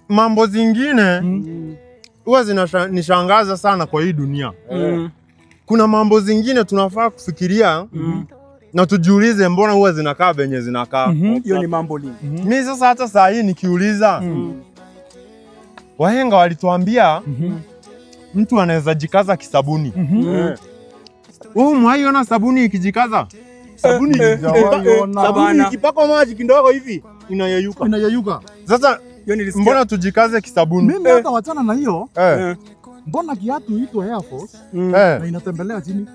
mambo zingine huwa zinanishangaza sana kwa hii dunia. Kuna mambo zingine tunafaa kufikiria na tujiulize mbona huwa zinakaa venye zinakaa. Hiyo ni mambo lini. Mimi sasa hata saa hii nikiuliza wahenga walituambia mtu anaweza jikaza kisabuni. Mwaiona sabuni ikijikaza? Sabuni ikipakwa maji kidogo hivi inayeyuka. Sasa mbona tujikaze kisabuni? Mimi hata wachana na hiyo. Mbona kiatu itwa Air Force na inatembelea chini?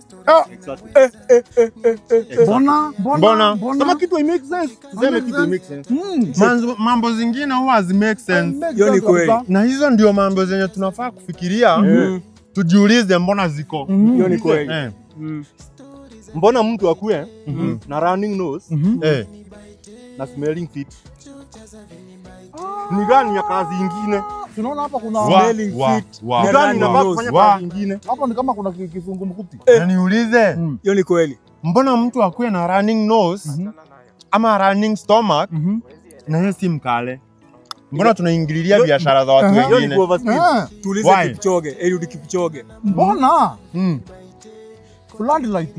Mbona kama kitu i make sense, tuseme kitu i make sense. Mambo zingine huwa hazi make sense. Hiyo ni kweli. Na hizo ndio mambo zenye tunafaa kufikiria. Tujiulize mbona ziko. Hiyo ni kweli. Mbona mtu akue na running nose na smelling feet? Ni gani ya kazi nyingine? Tunaona hapa kuna smelling feet. Ni gani inafaa kufanya kazi nyingine? Hapo ni kama kuna kizungumkuti. Na niulize, hiyo ni kweli. Mbona mtu akue na running nose ama running stomach na yeye si mkale? Mbona tunaingililia biashara za watu wengine? Tuulize Kipchoge, Eliud Kipchoge. Mbona floodlight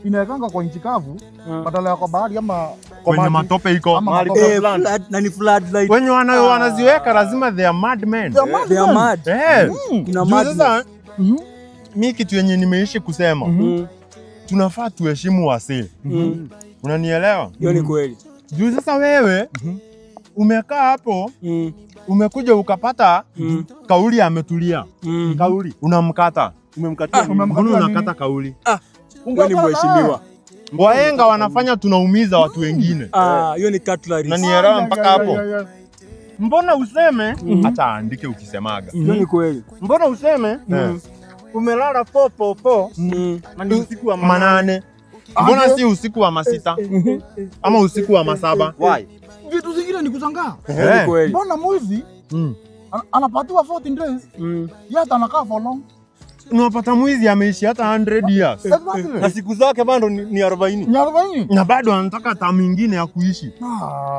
inawekanga kwa nchi kavu badala ya kwa bahari ama kwa kwenye matope iko na ni floodlight. Wenye wanaziweka lazima they are madmen. They are mad. Ina mad. Sasa mimi kitu yenye nimeishi kusema tunafaa tuheshimu wasee. Unanielewa? Hiyo ni kweli. Juu sasa wewe umekaa hapo umekuja ukapata kauli ametulia. Kauli unamkata. Umemkatia. Unakata kauli. Wewe ni mheshimiwa. Wahenga wanafanya tunaumiza watu wengine. Hiyo ni cutlery. Na nielewa mpaka hapo. Mbona useme hata andike ukisemaga. Hiyo ni kweli. Mbona useme umelala 4 na ni usiku wa manane. Mbona si usiku wa masita ama usiku wa masaba? Why? Vitu zingine ni kushangaa. Hiyo ni kweli. Mbona mwizi anapatiwa 14 days yeye anakaa for long? Unapata mwizi ameishi hata 100 years. Na siku zake bado ni 40. Na bado anataka tamu nyingine ya kuishi.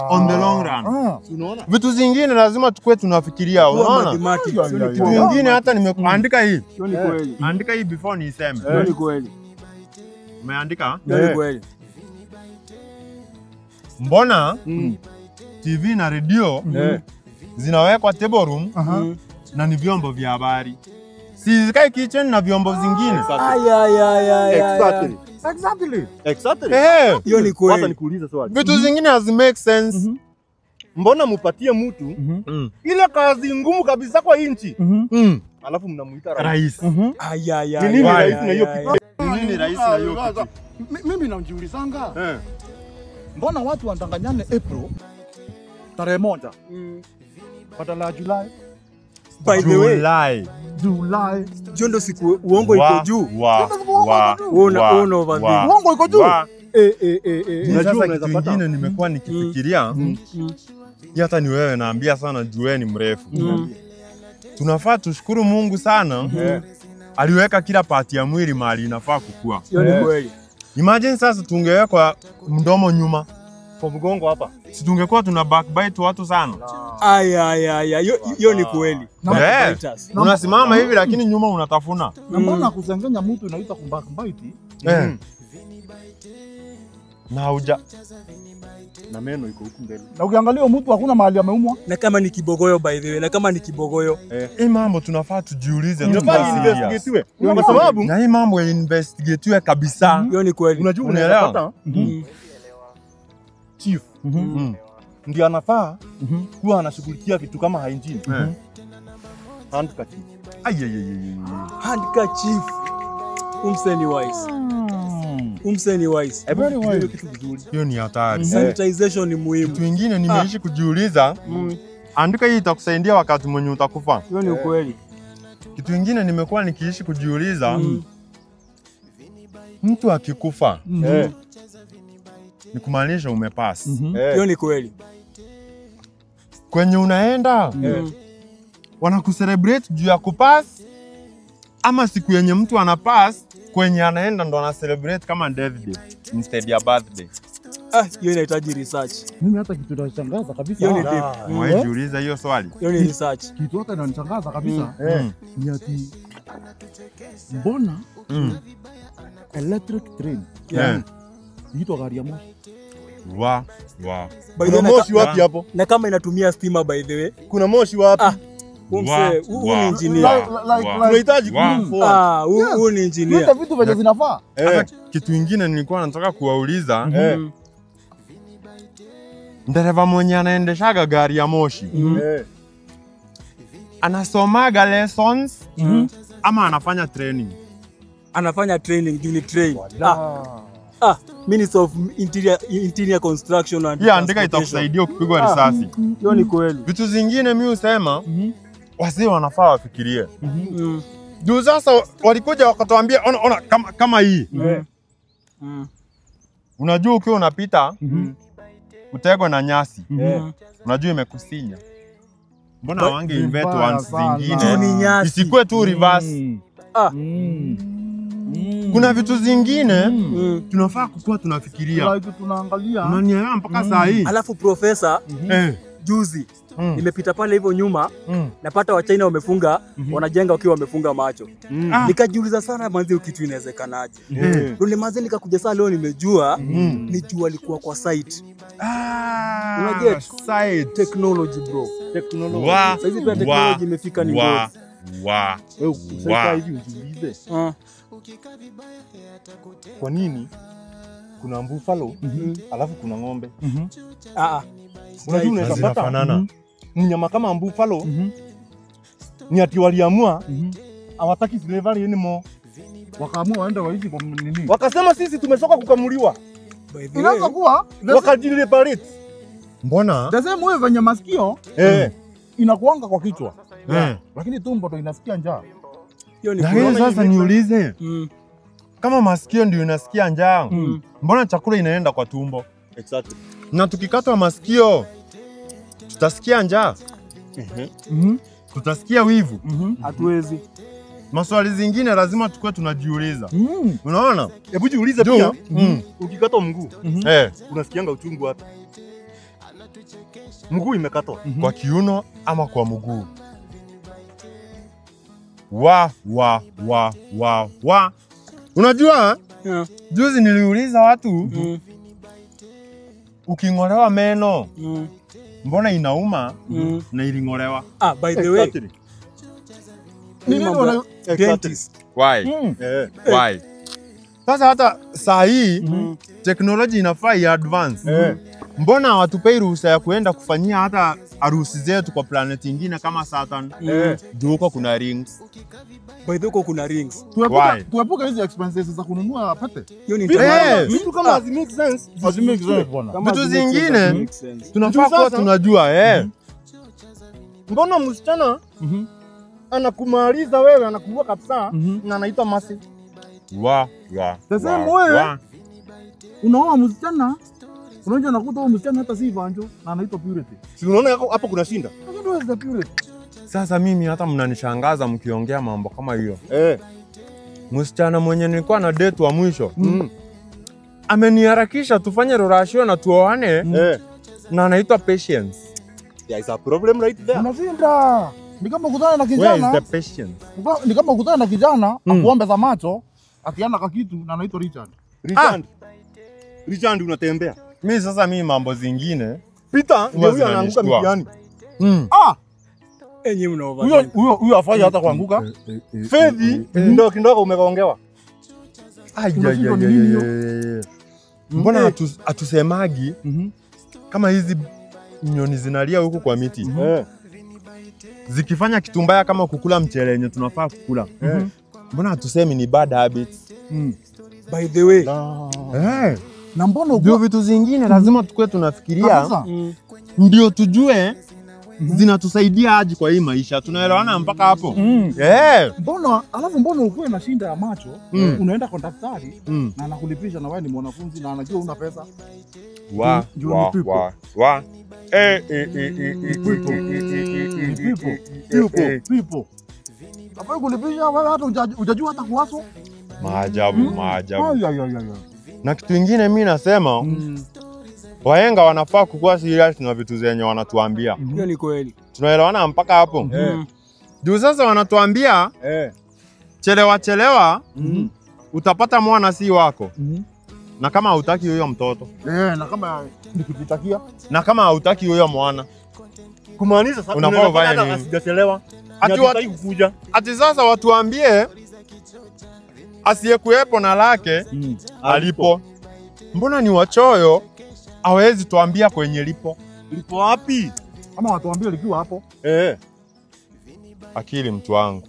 On the long run. Unaona? Vitu zingine lazima tukue tunafikiria, unaona? Vitu vingine hata nimekuandika hii. Hiyo ni kweli. Andika hii before niiseme. Hiyo ni kweli. Umeandika? Hiyo ni kweli. Mbona TV na radio zinawekwa table room na ni vyombo vya habari? Si zikae kitchen na vyombo zingine. Exactly. Hiyo ni kweli. Sasa nikuulize swali. Vitu zingine hazi make sense. Mbona mupatie mtu ile kazi ngumu kabisa kwa inchi? Alafu mnamuita rais. Ni nini rais na hiyo kitu? Nini rais na hiyo kitu? Mimi najiulizanga. Mbona watu wanadanganyane April tarehe 1 badala ya July? By the way, July. Jondo siku uongo iko juu. Uongo iko juu. Unajua kitu kingine nimekuwa nikifikiria. Hata ni wewe naambia sana juu wewe ni mrefu. Tunafaa tushukuru Mungu sana. Aliweka kila pati ya mwili mahali inafaa kukua. Hiyo ni kweli. Imagine sasa tungewekwa mdomo nyuma kwa mgongo hapa. Si tungekuwa tuna backbite watu sana. Hiyo ni kweli. Unasimama hivi lakini nyuma unatafuna. Na mbona kuzengenya mtu inaita kubackbite? Na uja na meno iko huku mbele. Na ukiangalia mtu hakuna mahali ameumwa. Na kama ni kibogoyo by the way, na kama ni kibogoyo. Hii mambo tunafaa tujiulize. Tunafaa investigate. Kwa sababu na hii mambo investigate kabisa. Hiyo ni kweli. Unajua unaelewa? Chief ndio anafaa kuwa anashughulikia kitu kama hygiene. Handkerchief. Handkerchief. Umseni wise. Umseni wise. Hiyo ni hatari. Sanitization ni muhimu. Kitu kingine nimeishi kujiuliza. Andika hii itakusaidia wakati mwenye utakufa. Hiyo ni ukweli. Kitu kingine nimekuwa nikiishi kujiuliza. Mtu akikufa ni kumaanisha umepass. Hiyo ni kweli. Kwenye unaenda wanakucelebrate juu ya kupass ama siku yenye mtu anapass kwenye anaenda ndo ana celebrate kama death day instead ya birthday. Hiyo inahitaji research. Mimi hata kitu kinashangaza kabisa. Hiyo ni deep. Mwajiuliza hiyo swali. Hiyo ni research. Kitu hata kinanishangaza kabisa. Ni ati mbona electric train inaitwa gari ya moshi? By the Kuna way, moshi wapi hapo? na kama inatumia stima by the way. Kuna moshi wapi? Huyu ni engineer. Tunahitaji Huyu ni engineer. Ndio vitu vile zinafaa. Sasa kitu kingine nilikuwa nataka kuwauliza, ndereva mwenye anaendeshaga gari ya moshi anasomaga lessons ama anafanya training? Anafanya training, juu ni train. Minister of Interior Construction and Hiyo andika itakusaidia ukipigwa risasi. Hiyo ni kweli. Vitu zingine mimi husema wazee wanafaa wafikirie. Juu sasa walikuja wakatuambia ona kama hii. Unajua ukiwa unapita utegwe na nyasi. Unajua imekusinya. Mbona wange invent ones zingine? Isikue tu reverse. Kuna vitu zingine tunafaa kukua tunafikiria. Tunaangalia. Unanielewa mpaka saa hii. Alafu profesa juzi nimepita pale hivyo nyuma napata wa China wamefunga wanajenga wakiwa wamefunga macho. Nikajiuliza sana manzi kitu inawezekanaje. Ndio manzi nikakuja saa leo nimejua ni jua alikuwa kwa site. Unajua site technology bro. Technology. Sasa hivi pia technology imefika ni wewe usaidia hivi ujiulize. Kwa nini kuna buffalo alafu kuna ng'ombe? Unajua unaweza pata mnyama kama buffalo ni ati waliamua hawataki slavery anymore. Wakaamua waende waishi kwa nini? Wakasema sisi tumesoka kukamuliwa. Inaweza kuwa Wakajiliparate. Mbona? Tasema wewe venye masikio inakuanga kwa kichwa. Lakini tumbo ndo inasikia njaa. Hiyo ni lakini sasa niulize. Kama masikio ndio inasikia njaa, mbona chakula inaenda kwa tumbo? Exactly. Na tukikatwa masikio tutasikia njaa. Tutasikia wivu. Hatuwezi. Maswali zingine lazima tukue tunajiuliza. Unaona? Hebu jiulize pia. Ukikatwa mguu, unasikianga uchungu wapi? Mguu imekatwa kwa kiuno ama kwa mguu? Unajua? Juzi niliuliza watu uking'olewa meno mbona inauma na iling'olewa? By the way. Dentist. Why? Why? Sasa hata saa hii teknolojia inafaa ya advance. Mbona hawatupei ruhusa ya kuenda kufanyia hata harusi zetu kwa planet nyingine kama Saturn? Huko kuna rings. By the way kuna rings. Tuepuke hizo expenses za kununua pete. Hiyo ni vitu kama hazi make sense. Hazi make sense bwana. Vitu zingine tunafaa kuwa tunajua Mbona msichana anakumaliza wewe anakuua kabisa na anaitwa Masi? Sasa wewe unaoa msichana unajua nakuta huyo msichana hata si vanjo na anaitwa Purity. Si unaona hapo kuna shinda? Ndio is the Purity. Sasa mimi hata mnanishangaza mkiongea mambo kama hiyo. Msichana mwenye nilikuwa na date wa mwisho ameniharakisha tufanye rorashio na tuoane na anaitwa Patience. There is a problem right there. Unazinda. Ni kama kukutana na kijana. Where is the patience? Ni kama kukutana na kijana akuombe za macho akiana ka kitu na anaitwa Richard. Richard unatembea. Mimi mambo zingine Peter ndio huyo anaanguka mtiani. Enyi mnaova. Huyo afanye hata kuanguka. Fedhi ndio kidogo umegongewa. Mbona atusemagi kama hizi nyoni zinalia huku kwa miti? Zikifanya kitu mbaya kama kukula mchele yenye tunafaa kukula. Mbona hatusemi ni bad habits? By the way. Na mbona ndio vitu zingine lazima tukue tunafikiria. Ndio tujue zinatusaidia aje kwa hii maisha. Tunaelewana mpaka hapo? Mbona ukue na shinda ya macho, unaenda kwa daktari na anakulipisha na wewe ni mwanafunzi na anajua una pesa. People. Hapo kulipisha wewe hata hujajua hata kuwaso. Maajabu. Na kitu kingine mimi nasema Wahenga wanafaa kukuwa serious na vitu zenye wanatuambia. Hiyo ni kweli. Tunaelewana mpaka hapo? Juu sasa wanatuambia chelewa utapata mwana si wako. Na kama hutaki huyo mtoto. Na kama nikipitakia. Na kama hutaki huyo mwana. Kumaanisha sasa unafaa nini? Asijachelewa. Ati kukuja. Ati sasa watuambie asiyekuepo na lake alipo. Mbona ni wachoyo? Hawezi tuambia kwenye lipo. Lipo wapi? Ama watuambie likiwa hapo. Akili mtu wangu.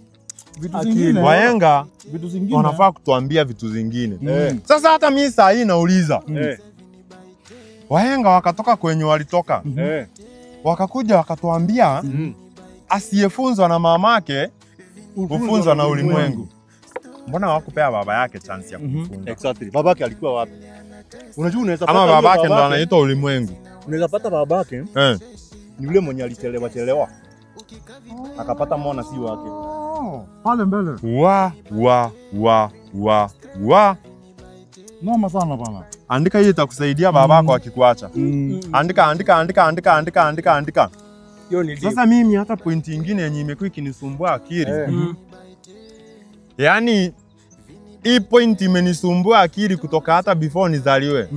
Vitu zingine. Wahenga Vitu zingine. Wanafaa kutuambia vitu zingine. Sasa hata mimi saa hii nauliza. Wahenga wakatoka kwenye walitoka. Wakakuja wakatuambia asiyefunzwa na mamake hufunzwa na ulimwengu. Mbona hawakupea baba yake chance ya kufunza? Exactly. Babake alikuwa wapi? Unajua unaweza pata ama babake ndo anaitwa ulimwengu. Unaweza pata babake ni yule mwenye alichelewa. Akapata mwana si wake. Pale mbele. Noma sana bana. Andika hii itakusaidia babako akikuacha. Andika. Hiyo ni sasa mimi hata point nyingine yenye imekuwa ikinisumbua akili. Yaani hii point imenisumbua akili kutoka hata before nizaliwe.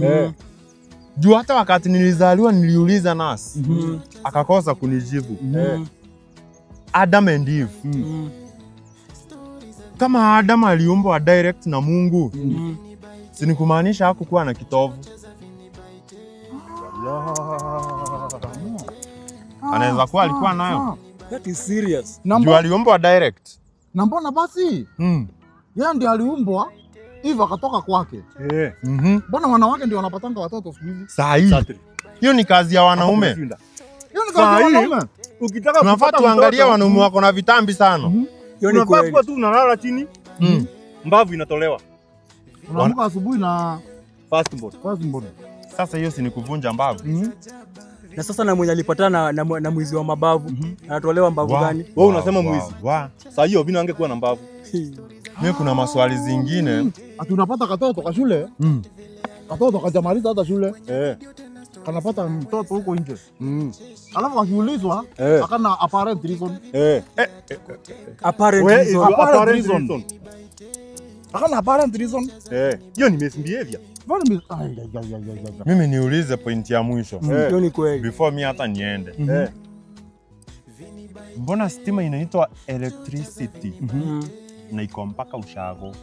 Juu hata wakati nilizaliwa niliuliza nasi. Akakosa kunijibu. Adam and Eve. Kama Adam aliumbwa direct na Mungu. Si ni kumaanisha hakukuwa na kitovu. Anaweza kuwa alikuwa nayo. That is serious. Juu aliumbwa direct. Na mbona basi? Yeye ndiye aliumbwa Eve akatoka kwake. Mbona wanawake ndio wanapatanga watoto siku hizi? Saa hii. Hiyo ni kazi ya wanaume. Hiyo ni kazi ya wanaume. Ukitaka tunafaa tuangalie wanaume wako na vitambi sana. Hiyo ni kweli. Unafaa tu unalala chini. Mbavu inatolewa. Unaamka asubuhi na first born. Sasa hiyo si ni kuvunja mbavu. Na sasa na mwenye alipatana na mwizi wa mabavu anatolewa mbavu gani? Wewe unasema mwizi. Sasa hiyo vina angekuwa na mbavu. Mimi kuna maswali zingine. Ati unapata katoto ka shule? Katoto kajamaliza hata shule. Kanapata mtoto huko nje. Alafu akiulizwa akana apparent reason. Apparent reason. Akana apparent reason. Hiyo ni misbehavior. Mimi niulize point ya mwisho. Hiyo ni kweli. Before mimi hata niende. Mbona stima inaitwa electricity? Na iko mpaka ushago.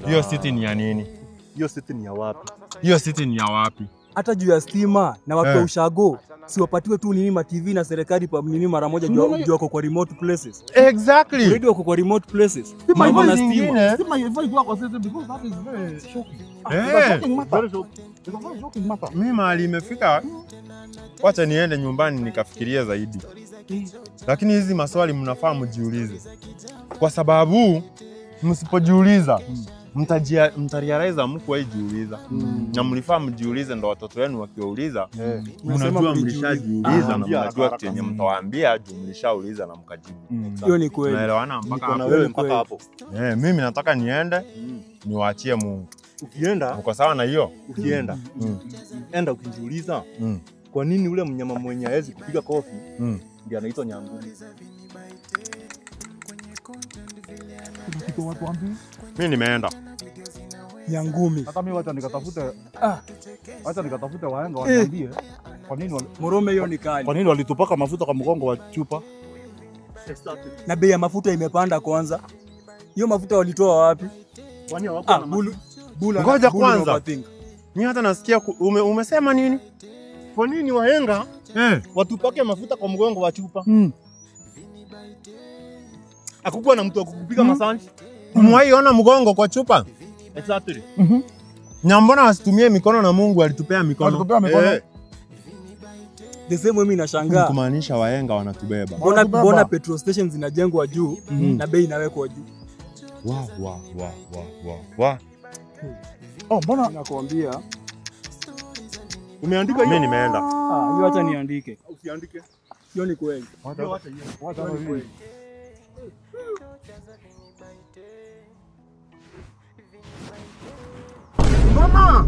Hiyo city ni ya nini? Hiyo city ni ya wapi? Hiyo city ni ya wapi? Hata juu ya stima na watu wa ushago si wapatiwe tu nini ma TV na serikali pa nini mara moja juu wako kwa remote places. Exactly. Radio wako kwa remote places. Mambo na stima. Stima ifai kuwa kwa sasa because that is very shocking. Very shocking matter. Mimi mahali imefika. Wacha niende nyumbani nikafikiria zaidi. Lakini hizi maswali mnafaa mjiulize. Kwa sababu msipojiuliza mtarealize mko jiuliza. Na mlifaa mjiulize ndo watoto wenu wakiwauliza mnajua mlishajiuliza na mnajua kitu yenye mtawaambia juu mlishauliza na mkajibu. Hiyo ni kweli. Naelewana mpaka hapo. Mimi nataka niende niwaachie Mungu. Ukienda uko sawa na hiyo? Ukienda enda ukijiuliza kwa nini ule mnyama mwenye hawezi kupiga kofi ndiye anaitwa nyangumi? Kitu watu wapi? Mimi nimeenda. Nyangumi. Hata mimi wacha nikatafute wahenga waniambie kwa nini Morome hiyo ni kali. Kwa nini walitupaka mafuta kwa mgongo wa chupa? Na bei ya mafuta imepanda kwanza. Hiyo mafuta walitoa wapi? Kwani hawako na bula. Ngoja kwanza. Mimi hata nasikia umesema nini? Kwa nini wahenga watupake mafuta kwa mgongo wa chupa? Hakukuwa na mtu wa kukupiga masanji. Umewaiona mgongo kwa chupa? Exactly. Na mbona wasitumie mikono na Mungu alitupea mikono? Alitupea mikono. The same mimi nashangaa. Kumaanisha wahenga wanatubeba. Mbona petrol stations zinajengwa juu na bei inawekwa juu? Mbona nakwambia umeandika hiyo? Mimi nimeenda. Hiyo acha niandike. Usiandike. Hiyo ni kweli. Wacha hiyo. Mama!